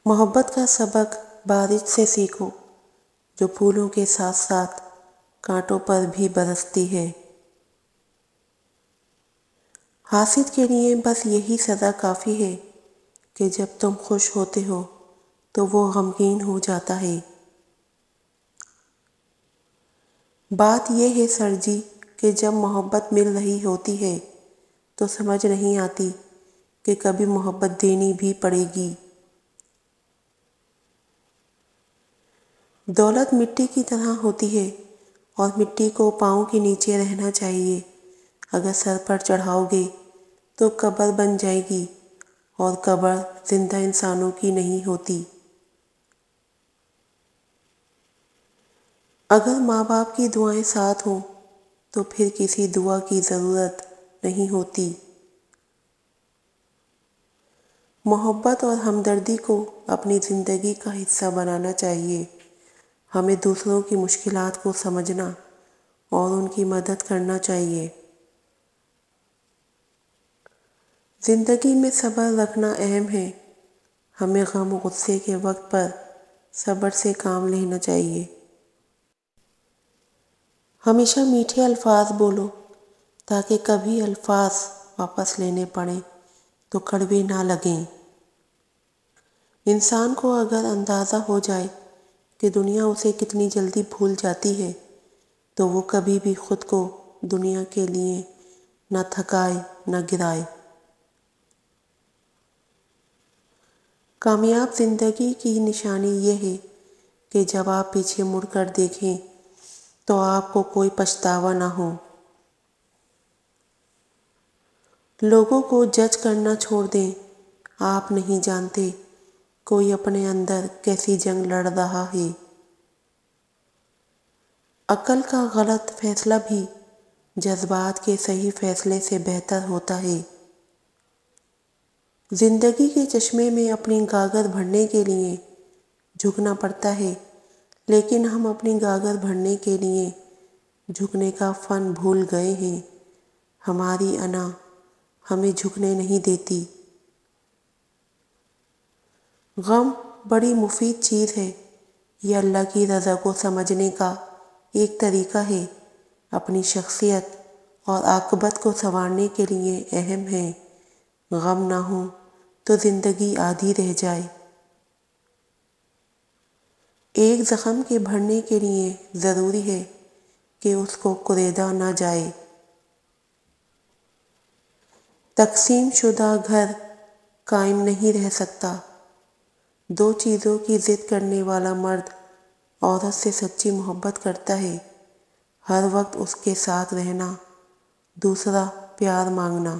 محبت کا سبق بارش سے سیکھو، جو پھولوں کے ساتھ ساتھ کانٹوں پر بھی برستی ہے۔ حاسد کے لیے بس یہی سزا کافی ہے کہ جب تم خوش ہوتے ہو تو وہ غمگین ہو جاتا ہے۔ بات یہ ہے سر جی کہ جب محبت مل رہی ہوتی ہے تو سمجھ نہیں آتی کہ کبھی محبت دینی بھی پڑے گی۔ دولت مٹی کی طرح ہوتی ہے اور مٹی کو پاؤں کے نیچے رہنا چاہیے۔ اگر سر پر چڑھاؤ گے تو قبر بن جائے گی اور قبر زندہ انسانوں کی نہیں ہوتی۔ اگر ماں باپ کی دعائیں ساتھ ہوں تو پھر کسی دعا کی ضرورت نہیں ہوتی۔ محبت اور ہمدردی کو اپنی زندگی کا حصہ بنانا چاہیے۔ ہمیں دوسروں کی مشکلات کو سمجھنا اور ان کی مدد کرنا چاہیے۔ زندگی میں صبر رکھنا اہم ہے۔ ہمیں غم و غصے کے وقت پر صبر سے کام لینا چاہیے۔ ہمیشہ میٹھے الفاظ بولو تاکہ کبھی الفاظ واپس لینے پڑیں تو کڑوے نہ لگیں۔ انسان کو اگر اندازہ ہو جائے کہ دنیا اسے کتنی جلدی بھول جاتی ہے تو وہ کبھی بھی خود کو دنیا کے لیے نہ تھکائے نہ گرائے۔ کامیاب زندگی کی نشانی یہ ہے کہ جب آپ پیچھے مڑ کر دیکھیں تو آپ کو کوئی پچھتاوا نہ ہو۔ لوگوں کو جج کرنا چھوڑ دیں۔ آپ نہیں جانتے کوئی اپنے اندر کیسی جنگ لڑ رہا ہے۔ عقل کا غلط فیصلہ بھی جذبات کے صحیح فیصلے سے بہتر ہوتا ہے۔ زندگی کے چشمے میں اپنی گاگر بھرنے کے لیے جھکنا پڑتا ہے، لیکن ہم اپنی گاگر بھرنے کے لیے جھکنے کا فن بھول گئے ہیں۔ ہماری انا ہمیں جھکنے نہیں دیتی۔ غم بڑی مفید چیز ہے۔ یہ اللہ کی رضا کو سمجھنے کا ایک طریقہ ہے۔ اپنی شخصیت اور عاقبت کو سنوارنے کے لیے اہم ہے۔ غم نہ ہو تو زندگی آدھی رہ جائے۔ ایک زخم کے بھرنے کے لیے ضروری ہے کہ اس کو کریدا نہ جائے۔ تقسیم شدہ گھر قائم نہیں رہ سکتا۔ دو چیزوں کی ضد کرنے والا مرد عورت سے سچی محبت کرتا ہے، ہر وقت اس کے ساتھ رہنا، دوسرا پیار مانگنا۔